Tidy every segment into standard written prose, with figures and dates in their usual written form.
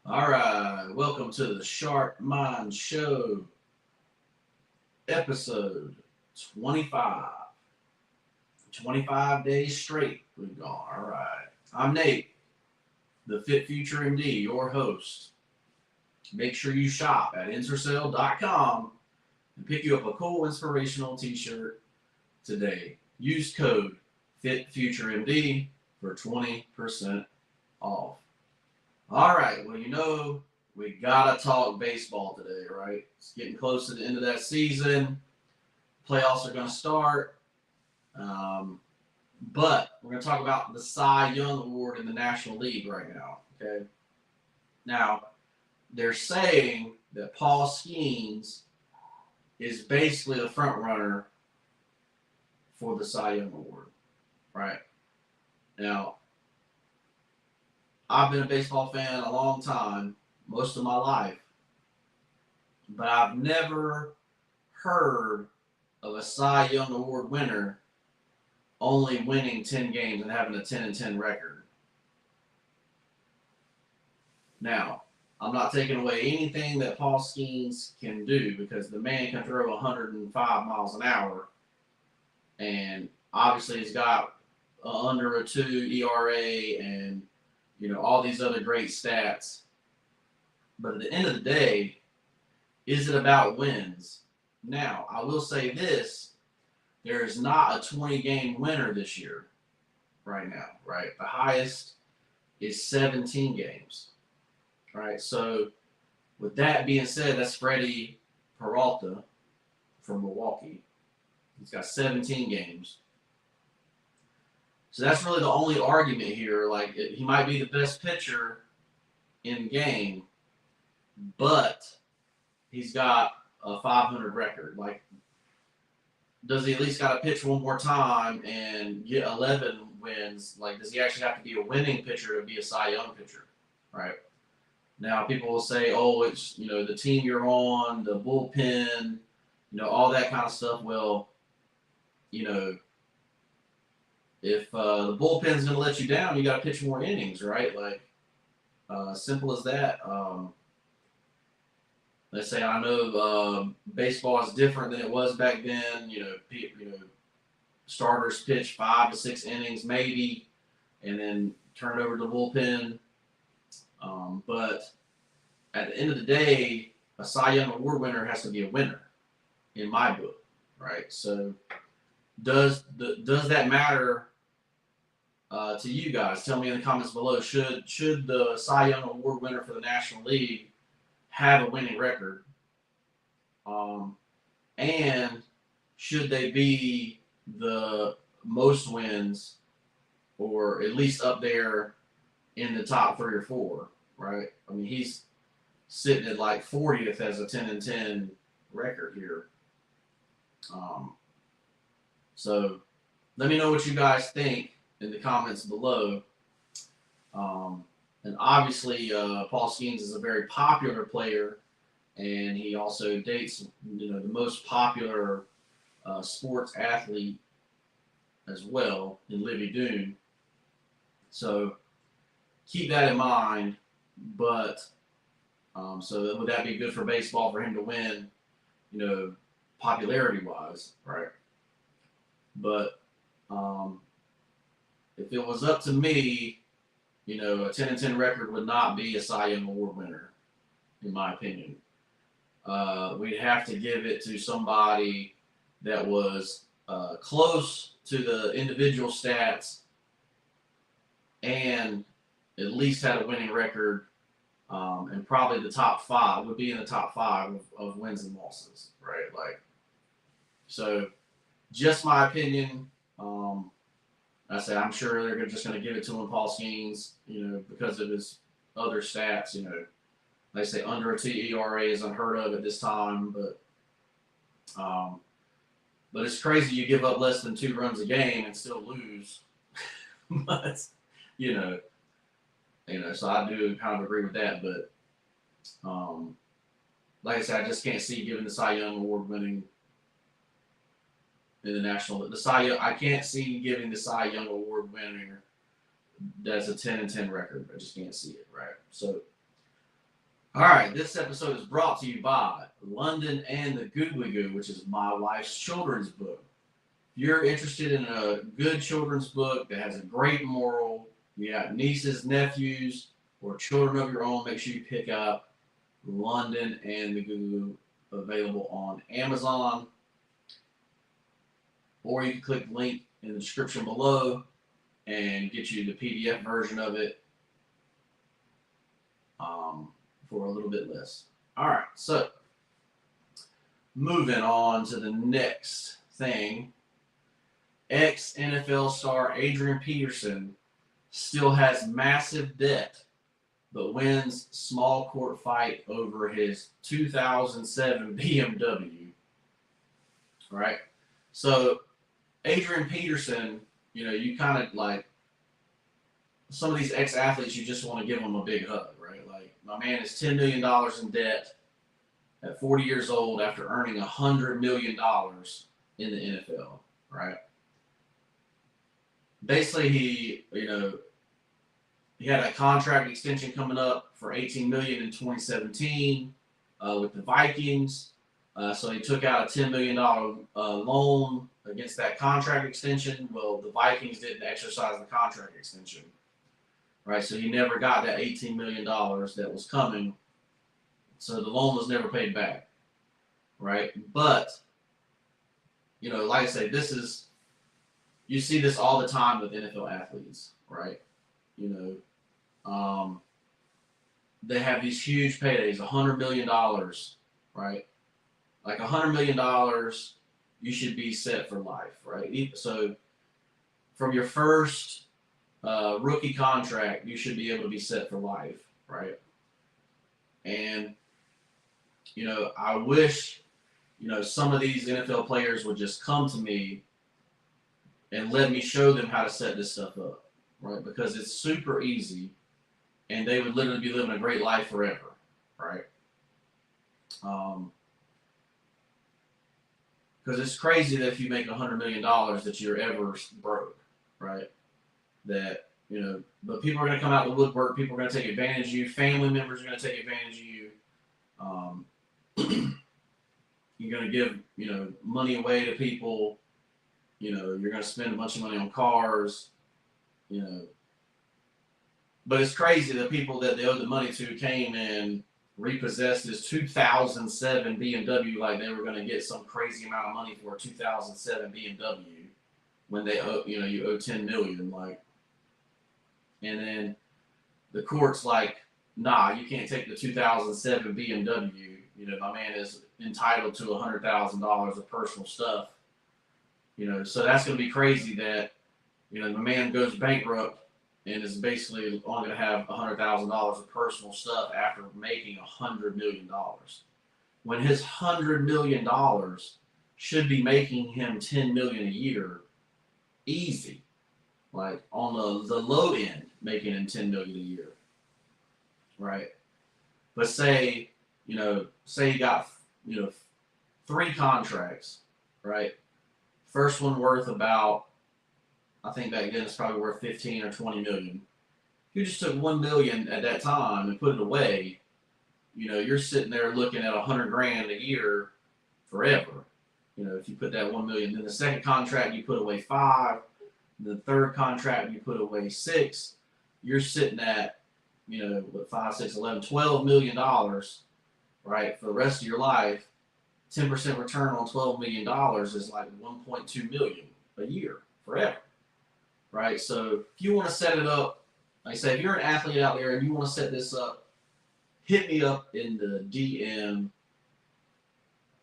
All right, welcome to the Sharp Mind Show, episode 25. 25 days straight we've gone. All right. I'm Nate, the FitfutureMD, your host. Make sure you shop at intercell.com and pick you up a cool inspirational t-shirt today. Use code FitfutureMD for 20% off. All right, well, we got to talk baseball today, right? It's getting close to the end of that season. Playoffs are going to start. Um, but we're going to talk about the Cy Young Award in the National League right now, okay? Now, they're saying that Paul Skenes is basically the front runner for the Cy Young Award, right? Now, I've been a baseball fan a long time, most of my life, but I've never heard of a Cy Young Award winner only winning 10 games and having a 10-10 record. Now, I'm not taking away anything that Paul Skenes can do because the man can throw 105 miles an hour, and obviously he's got under a 2 ERA and all these other great stats. But at the end of the day, is it about wins? Now, I will say this, there is not a 20-game winner this year right now, right? The highest is 17 games, right? So with that being said, that's Freddy Peralta from Milwaukee. He's got 17 games. So that's really the only argument here. Like, he might be the best pitcher in the game, but he's got a 500 record. Like, does he at least got to pitch one more time and get 11 wins? Like, does he actually have to be a winning pitcher to be a Cy Young pitcher, right? Now, people will say, oh, it's, the team you're on, the bullpen, all that kind of stuff. Well, if the bullpen's going to let you down, you got to pitch more innings, right? Like, simple as that. Let's say I know baseball is different than it was back then. Starters pitch 5 to 6 innings maybe, and then turn it over to the bullpen. But at the end of the day, a Cy Young Award winner has to be a winner, in my book, right? So, does that matter to you guys? Tell me in the comments below. Should the Cy Young Award winner for the National League have a winning record? And should they be the most wins, or at least up there in the top 3 or 4, right? I mean, he's sitting at like 40th as a 10-10 record here. So let me know what you guys think in the comments below. And obviously, Paul Skenes is a very popular player, and he also dates, the most popular sports athlete as well in Livy Doon. So keep that in mind. But so would that be good for baseball for him to win, popularity-wise, right? But if it was up to me, a 10-10 record would not be a Cy Young Award winner, in my opinion. We'd have to give it to somebody that was close to the individual stats and at least had a winning record, and probably the top 5 would be in the top 5 of wins and losses, right? Like, so just my opinion. I say I'm sure they're just going to give it to him, Paul Skenes, because of his other stats. They say under a 2 ERA is unheard of at this time, but it's crazy you give up less than 2 runs a game and still lose. But so I do kind of agree with that. But like I said, I just can't see giving the Cy Young Award winning in the national. I can't see giving the Cy Young Award winner that's a 10-10 record. I just can't see it, right? So All right, this episode is brought to you by London and the Googly Goo, which is my wife's children's book. If you're interested in a good children's book that has a great moral, you got nieces, nephews, or children of your own, make sure you pick up London and the Googly Goo, available on Amazon. Or you can click the link in the description below and get you the PDF version of it for a little bit less. All right, so moving on to the next thing. Ex-NFL star Adrian Peterson still has massive debt, but wins small court fight over his 2007 BMW. Right? So Adrian Peterson, you kind of like some of these ex-athletes, you just want to give them a big hug, right? Like, my man is $10 million in debt at 40 years old after earning $100 million in the NFL, right? Basically, he had a contract extension coming up for $18 million in 2017 with the Vikings. So he took out a $10 million loan against that contract extension. Well, the Vikings didn't exercise the contract extension, right? So he never got that $18 million that was coming. So the loan was never paid back, right? But, like I say, you see this all the time with NFL athletes, right? They have these huge paydays, $100 million, right? Like $100 million, you should be set for life, right? So from your first rookie contract, you should be able to be set for life, right? And, I wish, some of these NFL players would just come to me and let me show them how to set this stuff up, right? Because it's super easy, and they would literally be living a great life forever, right? Because it's crazy that if you make $100 million that you're ever broke, right? That, but people are going to come out the woodwork. People are going to take advantage of you. Family members are going to take advantage of you. You're going to give, money away to people. You're going to spend a bunch of money on cars, But it's crazy that people that they owed the money to came and repossessed this 2007 BMW like they were going to get some crazy amount of money for a 2007 BMW when they owe, you owe $10 million, like. And then the court's like, nah, you can't take the 2007 BMW. My man is entitled to $100,000 of personal stuff. So that's going to be crazy that, the man goes bankrupt and is basically only going to have $100,000 of personal stuff after making $100 million. When his $100 million should be making him $10 million a year, easy. Like on the low end, making him $10 million a year, right? But say he got, 3 contracts, right? First one worth about, I think back then it's probably worth 15 or 20 million. If you just took $1 million at that time and put it away, you're sitting there looking at $100,000 a year forever. If you put that $1 million, then the second contract you put away 5, the third contract you put away 6, you're sitting at, 5, 6, 11, $12 million, right, for the rest of your life. 10% return on $12 million is like $1.2 million a year forever, right? So if you want to set it up, like I say, if you're an athlete out there and you want to set this up, hit me up in the DM.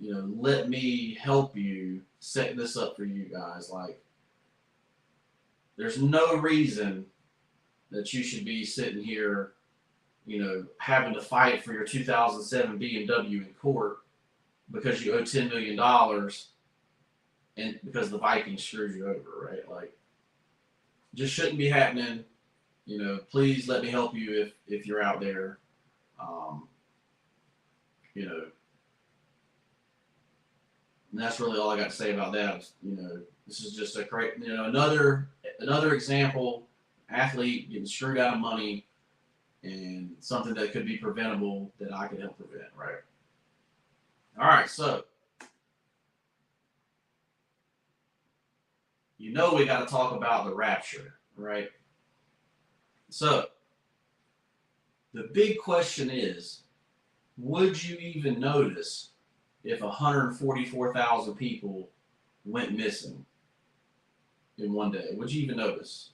Let me help you set this up for you guys. Like, there's no reason that you should be sitting here, having to fight for your 2007 BMW in court because you owe $10 million and because the Vikings screwed you over, right? Like, just shouldn't be happening. Please let me help you if you're out there. And that's really all I got to say about that. This is just a great, another example, athlete getting screwed out of money and something that could be preventable that I could help prevent, right? All right, so we got to talk about the rapture, right? So the big question is, would you even notice if 144,000 people went missing in one day? Would you even notice?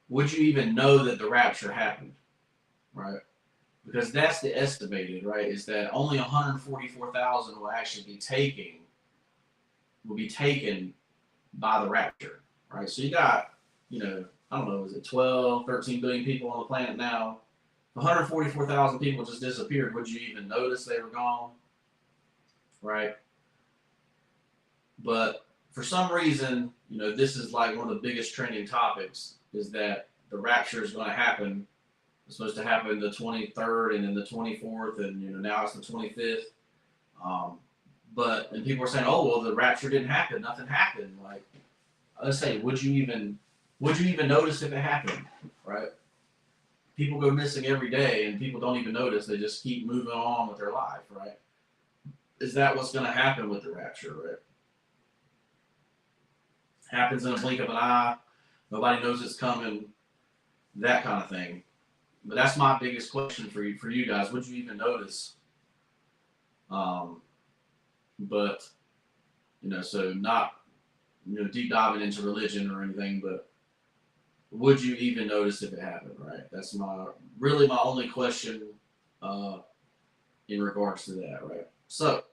Would you even know that the rapture happened, right? Because that's the estimated, right? Is that only 144,000 will actually be taken by the rapture, right? So you got, I don't know, is it 12, 13 billion people on the planet now? 144,000 people just disappeared. Would you even notice they were gone, right? But for some reason, this is like one of the biggest trending topics, is that the rapture is going to happen. It's supposed to happen the 23rd and then the 24th, and now it's the 25th. And people are saying, oh, well, the rapture didn't happen. Nothing happened. Like, let's say, would you even notice if it happened, right? People go missing every day, and people don't even notice. They just keep moving on with their life, right? Is that what's going to happen with the rapture, right? Happens in a blink of an eye. Nobody knows it's coming. That kind of thing. But that's my biggest question for you guys. Would you even notice? So not, deep diving into religion or anything, but would you even notice if it happened, right? That's my only question in regards to that, right? So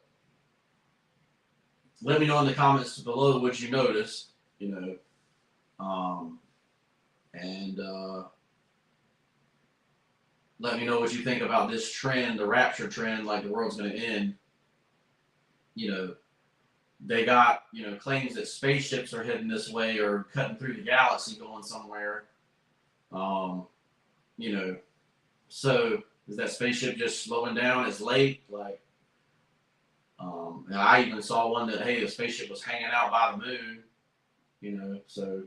let me know in the comments below, would you notice, and let me know what you think about this trend, the rapture trend, like the world's going to end. They got, claims that spaceships are heading this way or cutting through the galaxy going somewhere. So is that spaceship just slowing down? It's late. Like, and I even saw one that, hey, the spaceship was hanging out by the moon, so,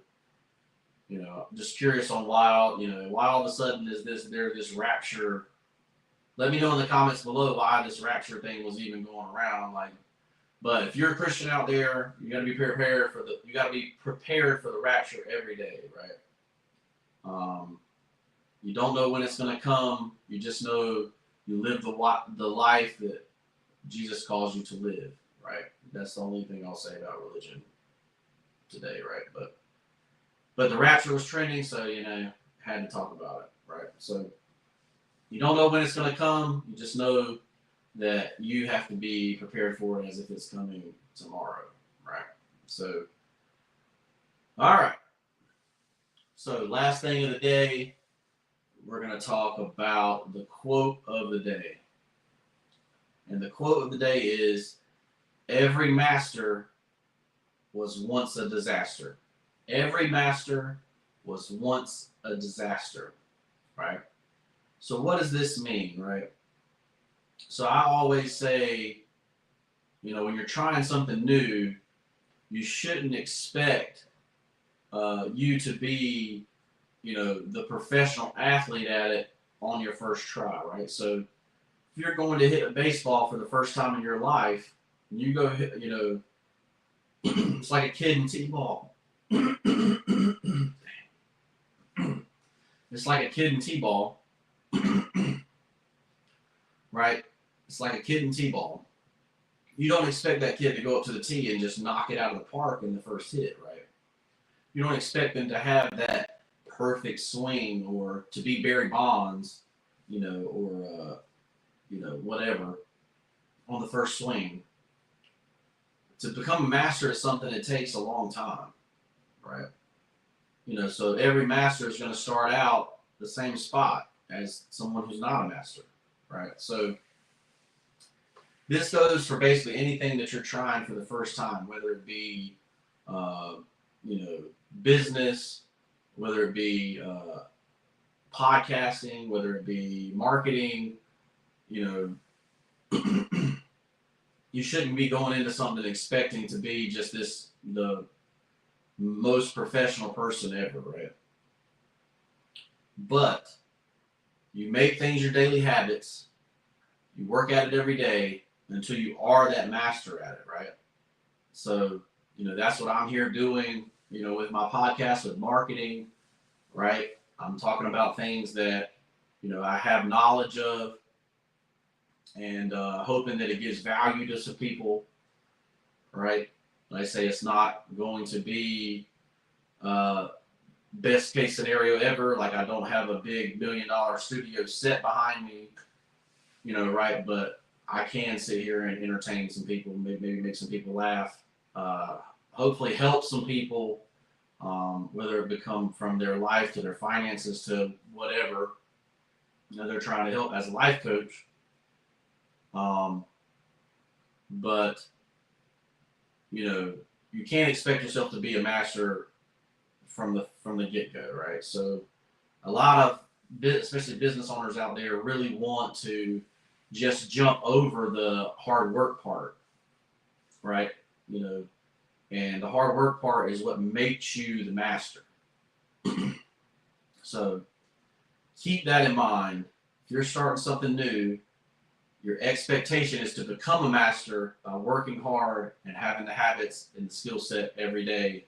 just curious on why all of a sudden is this rapture. Let me know in the comments below why this rapture thing was even going around. Like, but if you're a Christian out there, you got to be prepared for the rapture every day, right? You don't know when it's going to come. You just know you live the life that Jesus calls you to live, right? That's the only thing I'll say about religion today, right? But the rapture was trending, so had to talk about it, right? So you don't know when it's going to come. You just know that you have to be prepared for it as if it's coming tomorrow, right? So, all right. So last thing of the day, we're going to talk about the quote of the day. And the quote of the day is, every master was once a disaster. Every master was once a disaster, right? So what does this mean, right? So I always say, when you're trying something new, you shouldn't expect you to be, the professional athlete at it on your first try, right? So if you're going to hit a baseball for the first time in your life, and you go hit, it's like a kid in t-ball. It's like a kid in t-ball, right? It's like a kid in t-ball. You don't expect that kid to go up to the tee and just knock it out of the park in the first hit, right? You don't expect them to have that perfect swing or to be Barry Bonds, or whatever on the first swing. To become a master at something, it takes a long time, right? So every master is going to start out the same spot as someone who's not a master, right? So this goes for basically anything that you're trying for the first time, whether it be, business, whether it be podcasting, whether it be marketing, you shouldn't be going into something expecting to be just the most professional person ever, right? But You make things your daily habits. You work at it every day until you are that master at it, right? So, that's what I'm here doing, with my podcast, with marketing, right? I'm talking about things that, I have knowledge of, and hoping that it gives value to some people, right? Like I say, it's not going to be best case scenario ever. Like, I don't have a big $1 million studio set behind me, right? But I can sit here and entertain some people, maybe make some people laugh, hopefully help some people, whether it become from their life to their finances to whatever, they're trying to help as a life coach. But you can't expect yourself to be a master from the get-go, right? So a lot of, especially business owners out there, really want to just jump over the hard work part, right? And the hard work part is what makes you the master. So keep that in mind. If you're starting something new, your expectation is to become a master by working hard and having the habits and the skill set every day.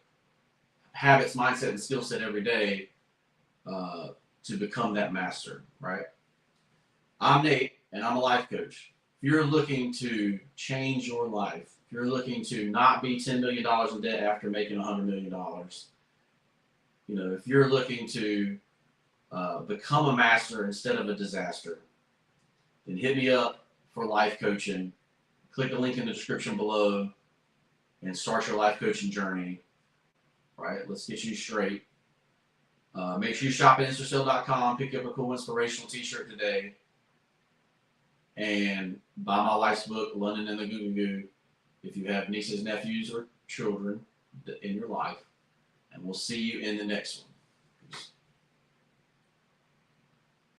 Habits, mindset, and skill set every day to become that master, right? I'm Nate, and I'm a life coach. If you're looking to change your life, if you're looking to not be $10 million in debt after making $100 million, if you're looking to become a master instead of a disaster, then hit me up for life coaching. Click the link in the description below and start your life coaching journey. Right, let's get you straight. Make sure you shop at instacell.com, pick up a cool inspirational t-shirt today, and buy my wife's book, London and the Goo Goo Goo, if you have nieces, nephews, or children in your life. And we'll see you in the next one.